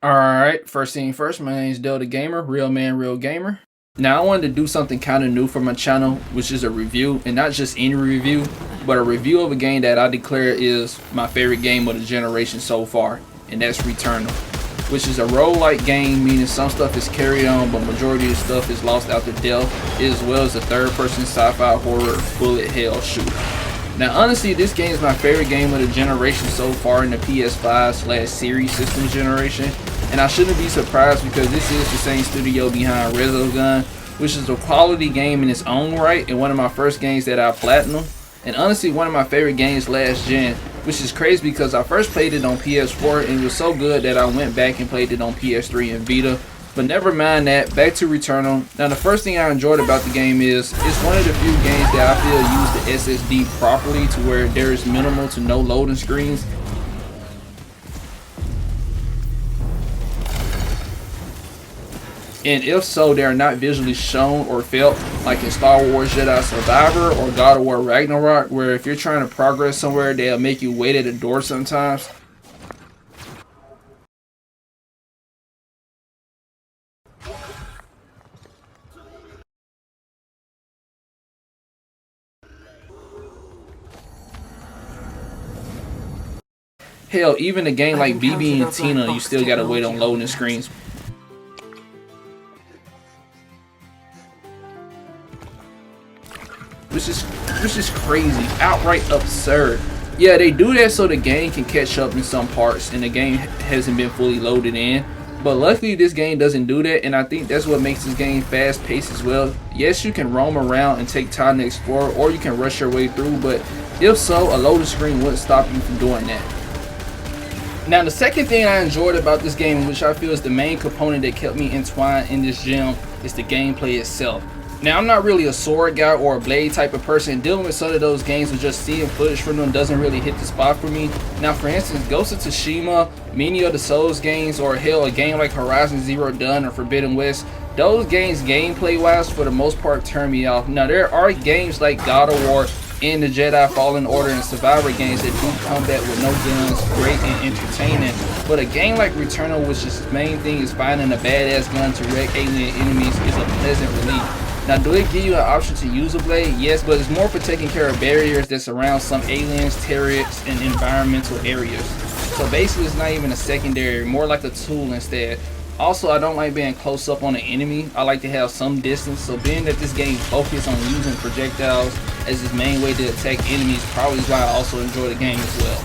Alright, first thing first, my name is Delta Gamer, real man, real gamer. Now I wanted to do something kind of new for my channel, which is a review, and not just any review, but a review of a game that I declare is my favorite game of the generation so far, and that's Returnal, which is a roguelike game, meaning some stuff is carried on, but majority of the stuff is lost after death, as well as a third-person sci-fi horror bullet hell shooter. Now honestly, this game is my favorite game of the generation so far in the PS5/series system generation, and I shouldn't be surprised because this is the same studio behind Returnal, which is a quality game in its own right and one of my first games that I platinum, and honestly one of my favorite games last gen, which is crazy because I first played it on PS4 and it was so good that I went back and played it on PS3 and Vita. But never mind that, back to Returnal. Now the first thing I enjoyed about the game is it's one of the few games that I feel use the SSD properly to where there is minimal to no loading screens. And if so, they are not visually shown or felt like in Star Wars Jedi Survivor or God of War Ragnarok, where if you're trying to progress somewhere, they'll make you wait at a door sometimes. Hell, even a game like BB and Tina, you still gotta wait on loading screens. Which is crazy, outright absurd. Yeah, they do that so the game can catch up in some parts and the game hasn't been fully loaded in. But luckily this game doesn't do that, and I think that's what makes this game fast paced as well. Yes, you can roam around and take time to explore, or you can rush your way through, but if so, a loading screen wouldn't stop you from doing that. Now the second thing I enjoyed about this game, which I feel is the main component that kept me entwined in this gem, is the gameplay itself. Now I'm not really a sword guy or a blade type of person. Dealing with some of those games with just seeing footage from them doesn't really hit the spot for me. Now for instance, Ghost of Tsushima, many of the Souls games, or hell a game like Horizon Zero Dawn or Forbidden West, those games gameplay wise for the most part turn me off. Now there are games like God of War and the Jedi Fallen Order and Survivor games that do combat with no guns, great and entertaining. But a game like Returnal, which its main thing is finding a badass gun to wreck alien enemies, is a pleasant relief. Now do it give you an option to use a blade? Yes, but it's more for taking care of barriers that surround some aliens, terrorists, and environmental areas. So basically it's not even a secondary, more like a tool instead. Also, I don't like being close up on an enemy. I like to have some distance, so being that this game focuses on using projectiles as its main way to attack enemies probably is why I also enjoy the game as well.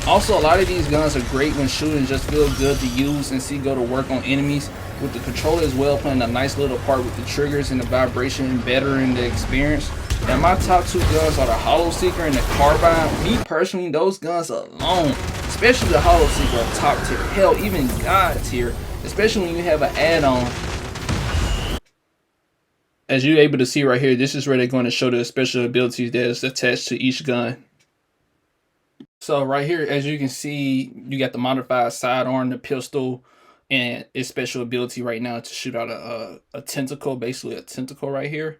Also, a lot of these guns are great when shooting, just feel good to use and see go to work on enemies, with the controller as well playing a nice little part with the triggers and the vibration bettering the experience. Now my top two guns are the Hollow Seeker and the Carbine. Me personally, those guns alone, especially the Hollow Seeker, are top tier, hell even God tier, especially when you have an add-on. As you're able to see right here, this is where they're going to show the special abilities that is attached to each gun. So right here, as you can see, you got the modified sidearm, the pistol, and its special ability right now to shoot out a tentacle, basically a tentacle right here.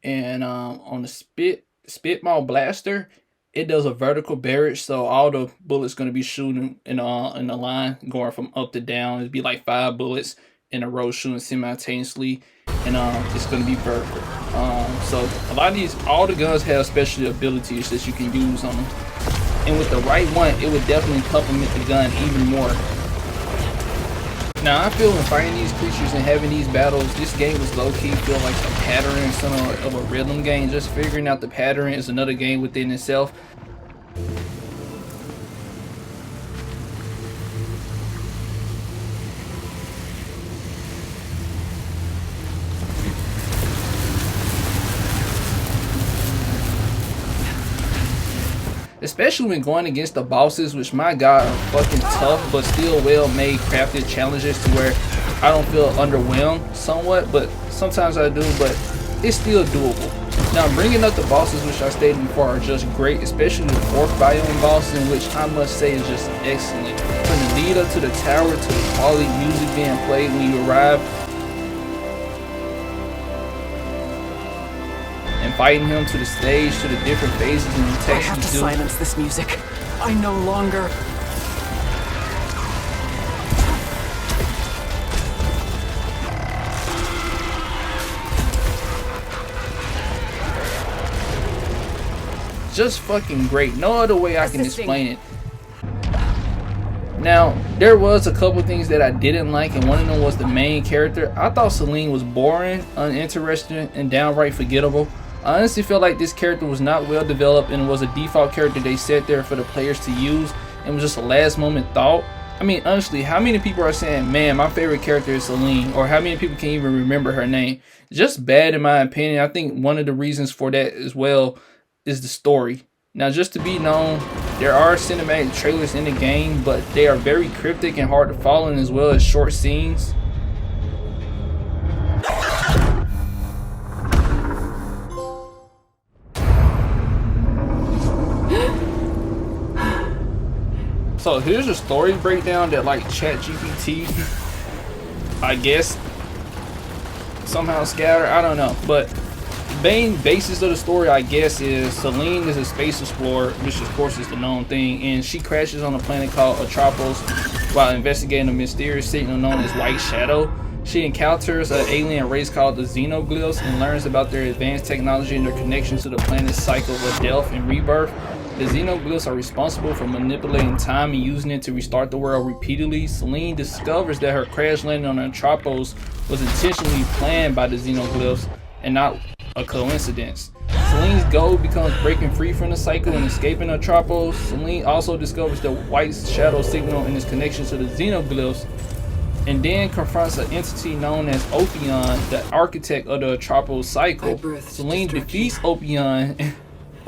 And on the Spitball Blaster, it does a vertical barrage, so all the bullets going to be shooting in a line going from up to down. It'd be like 5 bullets in a row shooting simultaneously, and it's going to be vertical. So a lot of these, all the guns have special abilities that you can use on them, and with the right one, it would definitely complement the gun even more. Now I feel when fighting these creatures and having these battles, this game was low-key feel like a pattern some of a rhythm game. Just figuring out the pattern is another game within itself. Especially when going against the bosses, which my god are fucking tough, but still well made crafted challenges to where I don't feel underwhelmed somewhat, but sometimes I do, but it's still doable. Now bringing up the bosses, which I stated before, are just great, especially the 4th biome boss, in which I must say is just excellent. From the lead up to the tower to the quality music being played when you arrive, and fighting him to the stage, to the different phases and the text. I have to silence this music. I no longer... just fucking great. No other way I can explain it. Now, there was a couple things that I didn't like, and one of them was the main character. I thought Celine was boring, uninteresting, and downright forgettable. I honestly feel like this character was not well developed and was a default character they set there for the players to use, and was just a last moment thought. I mean, honestly, how many people are saying, man, my favorite character is Celine, or how many people can even remember her name? Just bad in my opinion. I think one of the reasons for that as well is the story. Now, just to be known, there are cinematic trailers in the game, but they are very cryptic and hard to follow, and as well as short scenes. So here's a story breakdown that like ChatGPT, I guess, somehow scattered. I don't know, but the main basis of the story, I guess, is Celine is a space explorer, which of course is the known thing, and she crashes on a planet called Atropos while investigating a mysterious signal known as White Shadow. She encounters an alien race called the Xenoglyphs and learns about their advanced technology and their connection to the planet's cycle of death and rebirth. The Xenoglyphs are responsible for manipulating time and using it to restart the world repeatedly. Celine discovers that her crash landing on Atropos was intentionally planned by the Xenoglyphs and not a coincidence. Celine's goal becomes breaking free from the cycle and escaping Atropos. Celine also discovers the White Shadow signal and its connection to the Xenoglyphs, and then confronts an entity known as Ophion, the architect of the Atropos cycle. Celine defeats Ophion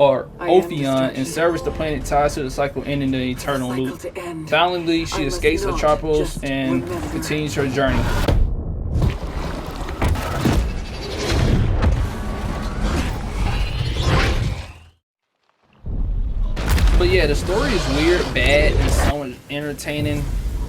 and serves the planet ties to the cycle, ending the eternal loop. Finally, she escapes Atropos and continues her journey. But yeah, the story is weird, bad, and somewhat entertaining.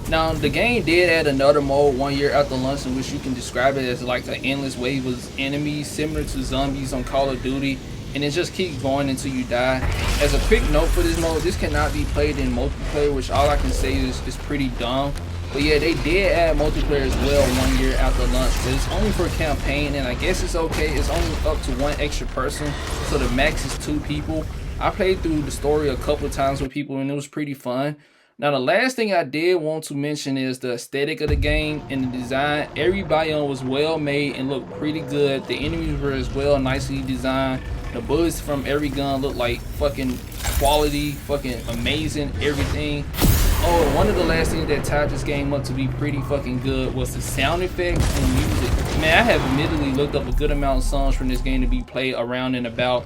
Now, the game did add another mode 1 year after launch, in which you can describe it as like an endless wave of enemies similar to zombies on Call of Duty, and it just keeps going until you die. As a quick note for this mode, this cannot be played in multiplayer, which all I can say is pretty dumb. But yeah, they did add multiplayer as well 1 year after launch, but it's only for campaign, and I guess it's okay. It's only up to one extra person, so the max is 2 people. I played through the story a couple of times with people, and it was pretty fun. Now, the last thing I did want to mention is the aesthetic of the game and the design. Every biome was well made and looked pretty good. The enemies were as well nicely designed. The bullets from every gun looked like fucking quality, fucking amazing, everything. Oh, one of the last things that tied this game up to be pretty fucking good was the sound effects and music. Man, I have admittedly looked up a good amount of songs from this game to be played around and about.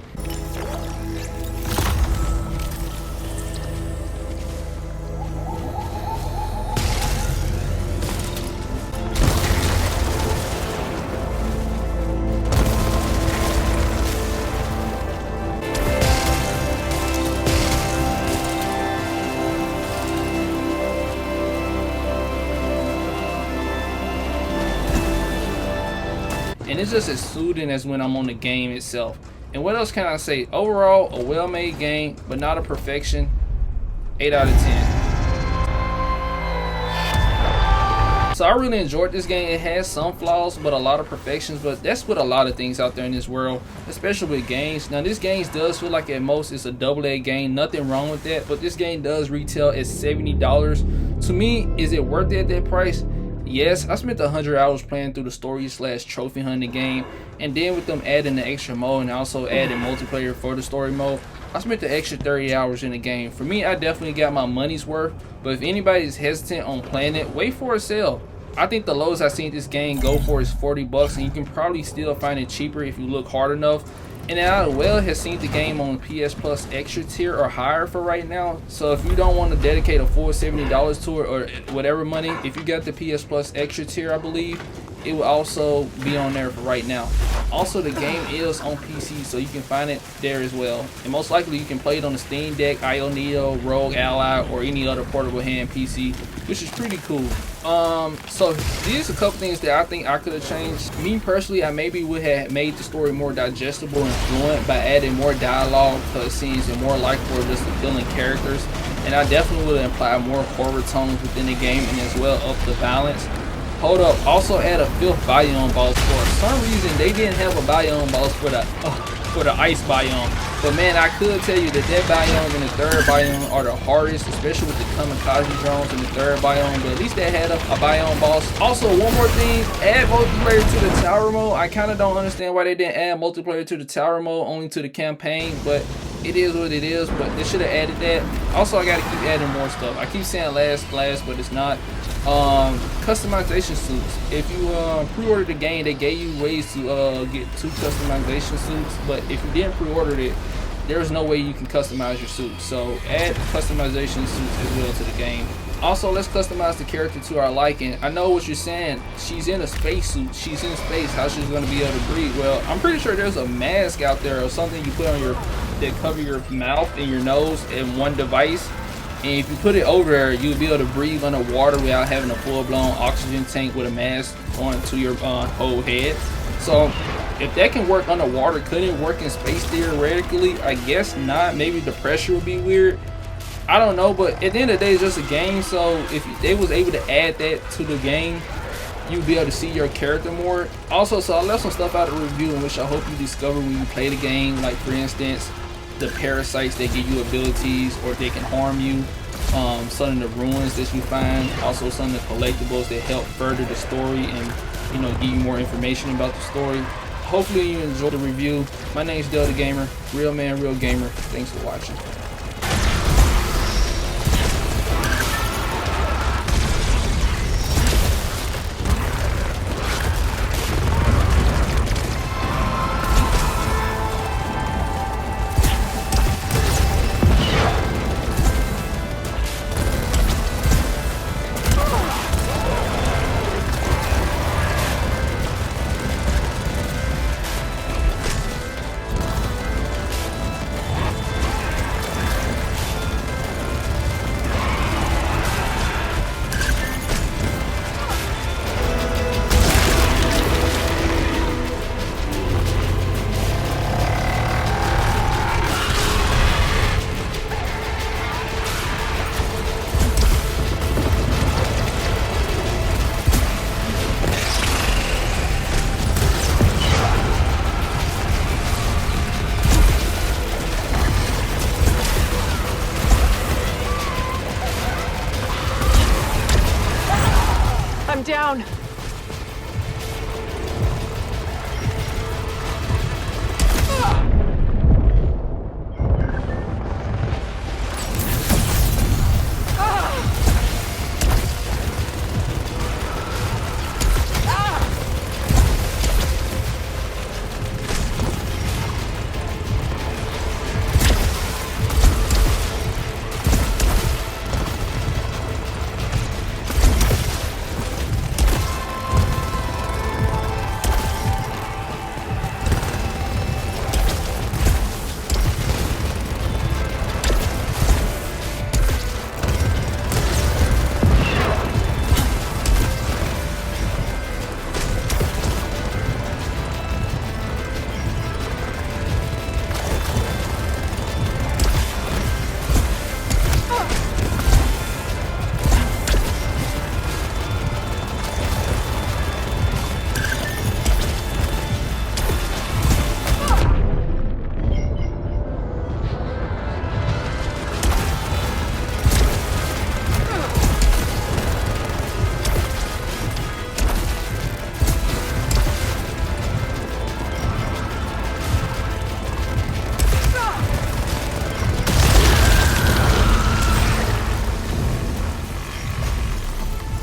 And it's just as soothing as when I'm on the game itself. And what else can I say? Overall, a well-made game, but not a perfection. 8 out of 10. So I really enjoyed this game. It has some flaws, but a lot of perfections. But that's with a lot of things out there in this world, especially with games. Now, this game does feel like at most it's a AA game. Nothing wrong with that. But this game does retail at $70. To me, is it worth it at that price? Yes, I spent 100 hours playing through the story / trophy hunting game, and then with them adding the extra mode and also adding multiplayer for the story mode, I spent the extra 30 hours in the game. For me, I definitely got my money's worth, but if anybody's hesitant on playing it, wait for a sale. I think the lowest I've seen this game go for is $40, and you can probably still find it cheaper if you look hard enough. And I well has seen the game on PS Plus extra tier or higher for right now. So if you don't want to dedicate a full $70 to it or whatever money, if you got the PS Plus extra tier, I believe it will also be on there for right now. Also, the game is on PC, so you can find it there as well. And most likely you can play it on the Steam Deck, IO Neo, Rogue Ally, or any other portable hand PC, which is pretty cool. So these are a couple things that I think I could have changed. Me personally, I maybe would have made the story more digestible and fluent by adding more dialogue, cutscenes, and more likable or just appealing characters. And I definitely would have implied more horror tones within the game and as well up the balance. Hold up, also add a 5th biome boss. For some reason they didn't have a biome boss for for the ice biome. But man, I could tell you that biome and the third biome are the hardest, especially with the kamikaze drones in the third biome. But at least they had a biome boss. Also, one more thing, add multiplayer to the tower mode. I kind of don't understand why they didn't add multiplayer to the tower mode, only to the campaign. But it is what it is. But they should have added that. Also, I got to keep adding more stuff. I keep saying last class, but it's not. Customization suits. If you pre-ordered the game, they gave you ways to get 2 customization suits, but if you didn't pre-order it, there's no way you can customize your suit. So add customization suits as well to the game. Also, let's customize the character to our liking. I know what you're saying, she's in a spacesuit, she's in space, how she's going to be able to breathe? Well, I'm pretty sure there's a mask out there or something you put on your that cover your mouth and your nose in one device. And if you put it over there, you'll be able to breathe underwater without having a full-blown oxygen tank with a mask onto your whole head. So if that can work underwater, couldn't it work in space theoretically? I guess not. Maybe the pressure would be weird. I don't know, but at the end of the day, it's just a game. So if they was able to add that to the game, you'll be able to see your character more. Also, so I left some stuff out of the review in which I hope you discover when you play the game. Like, for instance, the parasites that give you abilities or they can harm you, some of the ruins that you find, also some of the collectibles that help further the story and, you know, give you more information about the story. Hopefully you enjoyed the review. My name's Delta Gamer, real man, real gamer. Thanks for watching. I'm down.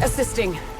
Assisting.